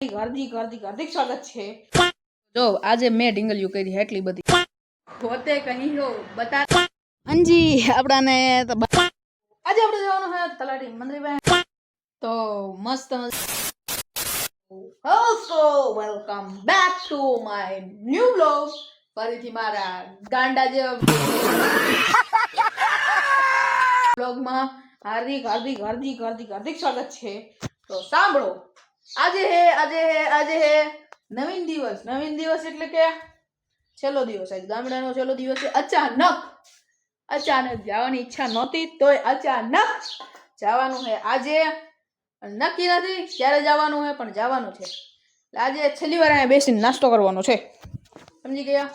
હાર્દિક હાર્દિક હાર્દિક સ્વાગત છે। જો આજે મેં ઢીંગલિયું કરી એટલી બધી પોતે કહી હો બતા અંજી આપણાને તો આજે આપણે જવાનું છે તલાટી મંત્રી પાસે તો મસ્ત સો welcome back to my new blog ફરીથી મારા ગાંડા જેવા બ્લોગમાં હાર્દિક હાર્દિક હાર્દિક હાર્દિક હાર્દિક સ્વાગત છે। તો સાંભળો આજે હે નવીન દિવસ એટલે કે છેલ્લો દિવસ આજ ગામડાનો છેલ્લો દિવસ છે। અચાનક જવાની ઈચ્છા નહોતી તોય અચાનક જવાનું છે આજે નક્કી નથી ક્યારે જવાનું છે પણ જવાનું છે। આજે છેલ્લી વાર અહીંયા બેસીને નાસ્તો કરવાનો છે સમજી ગયા।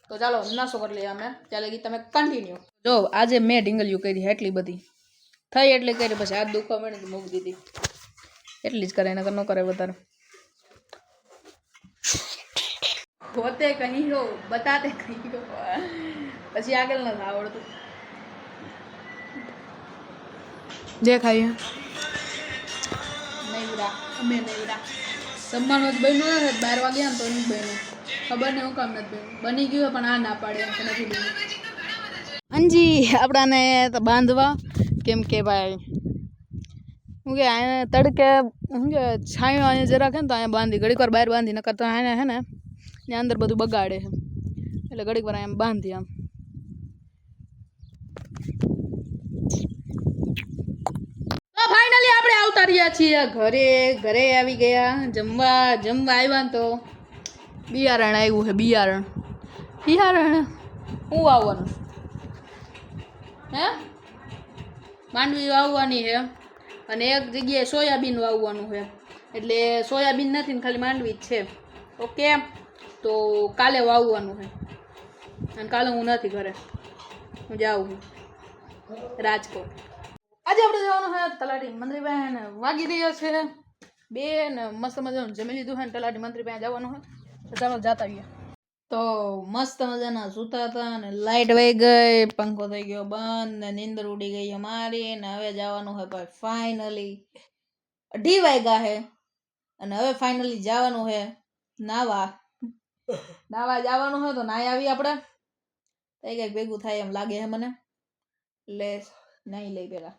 તો ચાલો નાસ્તો કરી લઈએ અમે ચાલે કે તમે કન્ટિન્યુ જો આજે મેં ઢીંગલિયું કરી એટલી બધી થઈ એટલે કરી પછી હાથ દુખવા મળે તો મૂકી દીધી એટલી જ કરે નકર ન કરે વધારે પોતે કહી હો બતાતે કહી હો પછી આગળ નથી આવડતું જે ખાઈએ નૈવરા અમે નૈવરા જમવાનું જ બન્યું ને 12 વાગ્યા ને તો નથી બન્યું ખબર નહીં હું કામ નથી બન્યું બની ગયું પણ આ ના પાડે એમ નથી બન્યું અંજી આપણાને તો બાંધવા કેમ કે ભાઈ હું કે અહીંયા તડકે શું કે છાંયો અહીંયા જરાક હે ને તો અહીંયા બાંધી ઘડીક વાર બહાર બાંધી નકર તો અહીંયા હે ને ત્યાં અંદર બધું બગાડે છે એટલે ઘડીક વાર અહીંયા બાંધી આમ તો ફાઇનલી આપણે આવતા રહ્યા છીએ ઘરે આવી ગયા જમવા આવ્યા ને તો બિયારણ આવ્યું છે બિયારણ શું આવવાનું હે માંડવી વાવવાની છે અને એક જગ્યાએ સોયાબીન વાવવાનું છે એટલે સોયાબીન નથી ને ખાલી માંડવી જ છે ઓકે તો કાલે વાવવાનું છે અને કાલે હું નથી ઘરે હું જાઉં છું રાજકોટ આજે આપણે જવાનું છે તલાટી મંત્રી પાસે ને વાગી રહ્યા છે 2 ને મસ્ત મજાનું જમી લીધું છે ને તલાટી મંત્રી પાસે જવાનું છે ચાલો જતા આવીએ તો મસ્ત મજાના સૂતા હતા અને લાઇટ વહી ગઈ પંખો થઈ ગયો બંધ ને નીંદર ઉડી ગઈ અમારી ને હવે જવાનું છે ભાઈ ફાઇનલી 2:30 વાગ્યા છે અને હવે ફાઇનલી જવાનું છે નાવા જવાનું છે તો નાઈ આવી આપણે થઈ ગઈ ભેગું થાય એમ લાગે છે મને એટલે નહીં લઈ ભેગા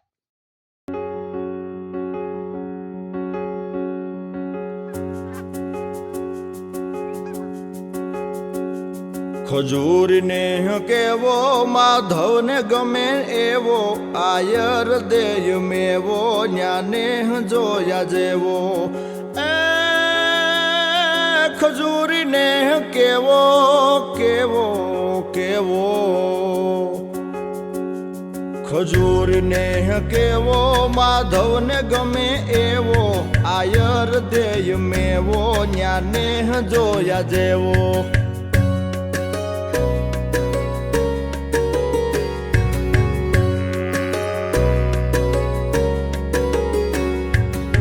ખજૂર ને કેવો માધવ ને ગમે એવો આયર દેય મેવો ન્યાને જોયા જેવો એ ખજૂરી ને કેવો કેવો કેવો ખજૂર ને કેવો માધવ ને ગમે એવો આયર દેય મેવો ન્યાને જોયા જેવો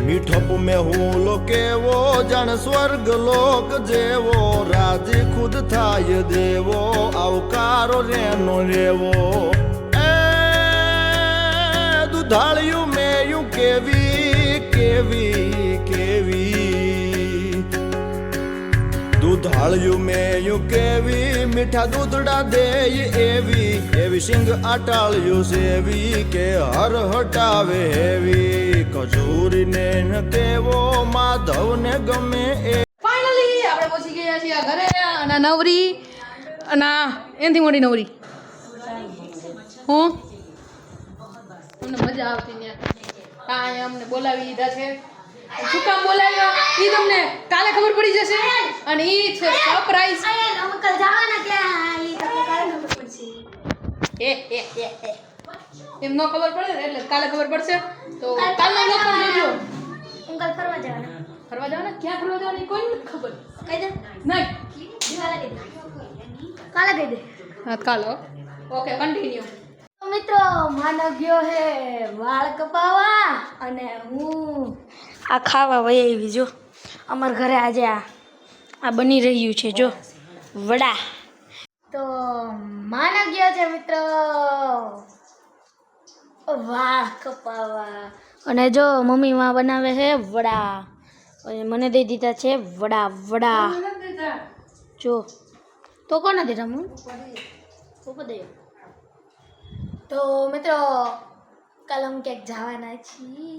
મીઠપ में हुलो केवो जन स्वर्ग लोक जेवो राजी खुद थाय देवो अवकारो रेनो रेवो ए दुधाळियों में यूं केवी केवी केवी दुधाळियों में यूं केवी मीठा दूधड़ा दे एवी एवी सिंग अटाळियों सेवी के हर हटावे हेवी ખજૂરી ને કેવો માધવ ને ગમે એ ફાઇનલી આપણે પહોંચી ગયા છીએ ઘરે અને નવરી અને એનથી મોટી નવરી હું અમને મજા આવતી ને કાંઈ અમને બોલાવી દીધા છે શું કામ બોલાવ્યા એ તમને કાલે ખબર પડી જશે અને એ છે સરપ્રાઈઝ અંકલ જવાના ક્યાં ઈ તમને કાલે ખબર પડશે એમ નો ખબર પડે ને એટલે કાલે ખબર પડશે તો કાલે નો પણ જોજો અંકલ ફરવા જવાના ક્યાં ફરવા જવાના કોઈ નથી ખબર કહી દે નહીં કાલે કહી દે હા કાલે ઓકે કન્ટિન્યુ તો મિત્રો માનવ ગયો હે વાળ કપાવા અને હું આ ખાવા વહી આવી જો અમાર ઘરે આજે આ બની રહ્યું છે જો વડા તો માનવ ગયો છે મિત્રો વાળ કપાવા અને જો મમ્મી માં બનાવે છે વડા અને મને દઈ દીધા છે વડા વડા જો તો કોને દીધા હું તો મિત્રો કાલે હું ક્યાંક જવાના છીએ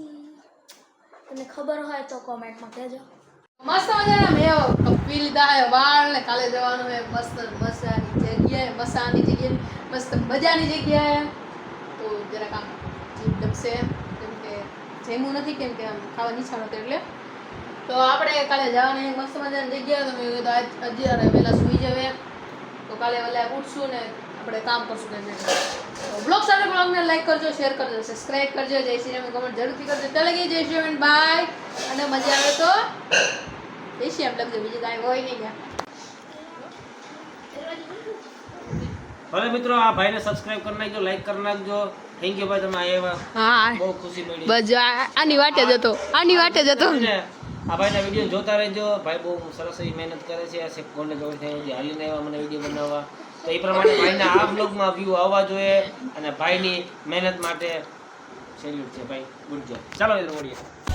તમને ખબર હોય તો કોમેન્ટમાં કહેજો મસ્ત મજાના મેં કપી લીધા હે વાળ ને કાલે જવાનું હે મસ્ત મજાની જગ્યાએ મસ્ત મજાની જગ્યાએ તો જરાક આમ જીભ ડબશે કેમ કે જેમું નથી કેમ કે આમ ખાવાની ઈચ્છા નહોતી એટલે તો આપણે કાલે જવાની મસ્ત મજાની જગ્યાએ તો મેં કીધું અત્યારે વહેલા સૂઈ જવે તો કાલે વહેલા ઉઠશું ને આપણે કામ કરશું ને બ્લોગ સાથે બ્લોગને લાઈક કરજો શેર કરજો સબસ્ક્રાઇબ કરજો જય શ્રી રામ કમેન્ટ જરૂરથી કરજો ચાલે ગઈ જય શ્રી રામ બાય અને મજા આવે તો જય શ્રી રામ લખજો બીજું કાંઈ હોય નહીં ત્યાં ભલે મિત્રો આ ભાઈને સબસ્ક્રાઇબ કરી નાખજો લાઈક કરી નાખજો થેન્ક યુ ભાઈ તમે આવ્યા હા બહુ ખુશી મળી બસ આની વાટે જ હતો આ ભાઈના વિડીયો જોતા રહેજો ભાઈ બહુ સરસ એવી મહેનત કરે છે આ કોને જોડે થઈ હાલીને આવ્યા મને વિડીયો બનાવવા તો એ પ્રમાણે ભાઈના આ બ્લોગમાં વ્યૂ આવવા જોઈએ અને ભાઈની મહેનત માટે સેલ્યુટ છે ભાઈ ગુડ જોબ ચાલો મિત્રો મળીએ